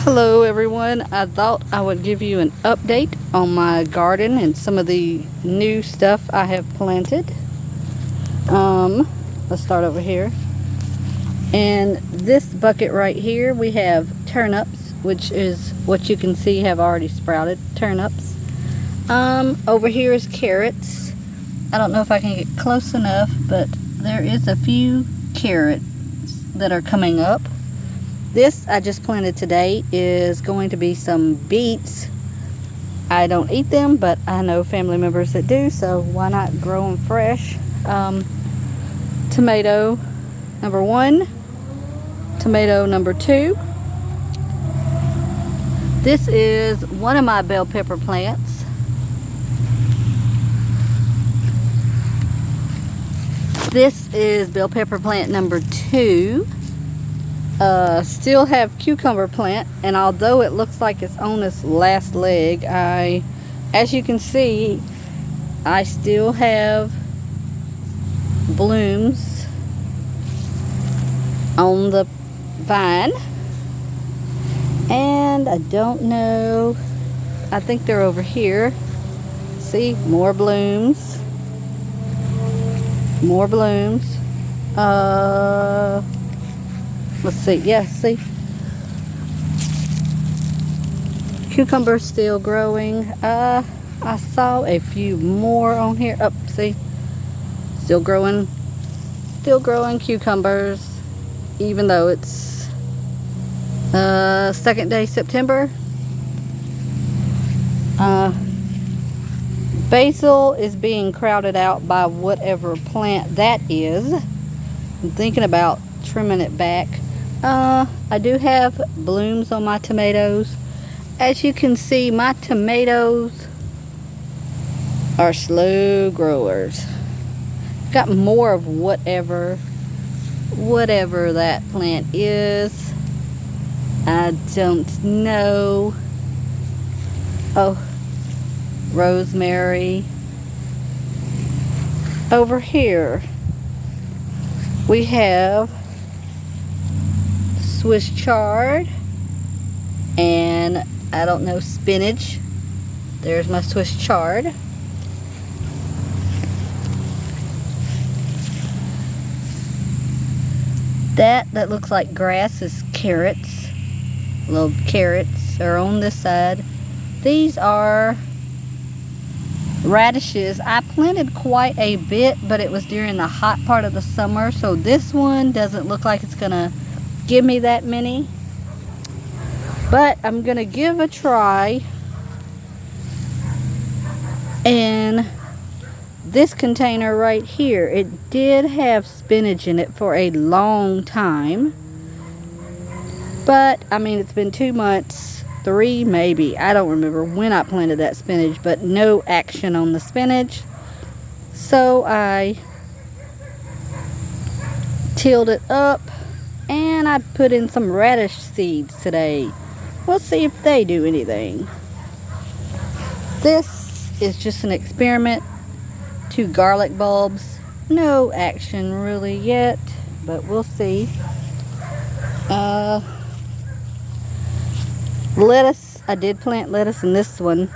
Hello everyone, I thought I would give you an update on my garden and some of the new stuff I have planted. Let's start over here. In this bucket right here we have turnips, which is what you can see have already sprouted turnips. Over here is carrots. I don't know if I can get close enough, but there is a few carrots that are coming up. This I just planted today is going to be some beets. I don't eat them, but I know family members that do, so why not grow them fresh? Tomato number 1, tomato number 2. This is one of my bell pepper plants. This is bell pepper plant number 2. Still have cucumber plant, and although it looks like it's on its last leg, as you can see, I still have blooms on the vine, and I don't know, I think they're over here. See, more blooms, let's see, yeah, see, cucumber still growing. I saw a few more on here. Up, see, still growing cucumbers, even though it's second day September. Basil is being crowded out by whatever plant that is. I'm thinking about trimming it back. I do have blooms on my tomatoes. As you can see, my tomatoes are slow growers. Got more of whatever that plant is. I don't know. Oh, rosemary. Over here we have Swiss chard and I don't know, spinach. There's my Swiss chard. That looks like grass is carrots. Little carrots are on this side. These are radishes. I planted quite a bit, but it was during the hot part of the summer, so this one doesn't look like it's gonna give me that many, but I'm gonna give a try. And this container right here, it did have spinach in it for a long time, but I mean, it's been 2 months, 3 maybe, I don't remember when I planted that spinach, but no action on the spinach. So I tilled it up and I put in some radish seeds today. We'll see if they do anything. This is just an experiment. 2 garlic bulbs. No action really yet, but we'll see. Lettuce. I did plant lettuce in this one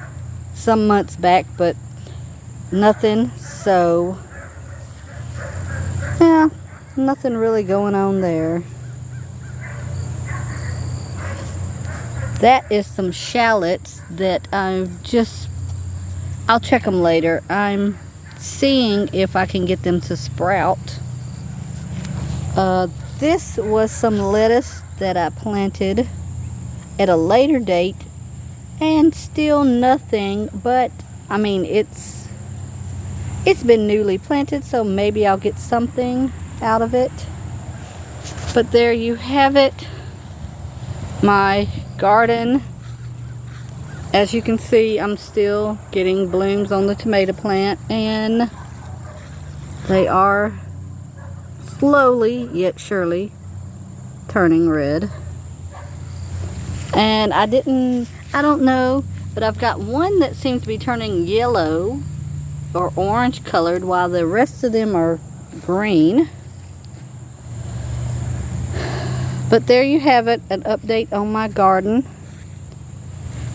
some months back, but nothing. So, yeah, nothing really going on there. That is some shallots that I'll check them later. I'm seeing if I can get them to sprout. This was some lettuce that I planted at a later date, and still nothing, but I mean, it's been newly planted, so maybe I'll get something out of it. But there you have it, my garden. As you can see, I'm still getting blooms on the tomato plant, and they are slowly yet surely turning red. And I don't know, but I've got one that seems to be turning yellow or orange colored, while the rest of them are green. But there you have it, an update on my garden.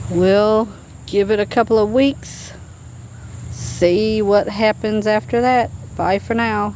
We'll give it a couple of weeks, see what happens after that. Bye for now.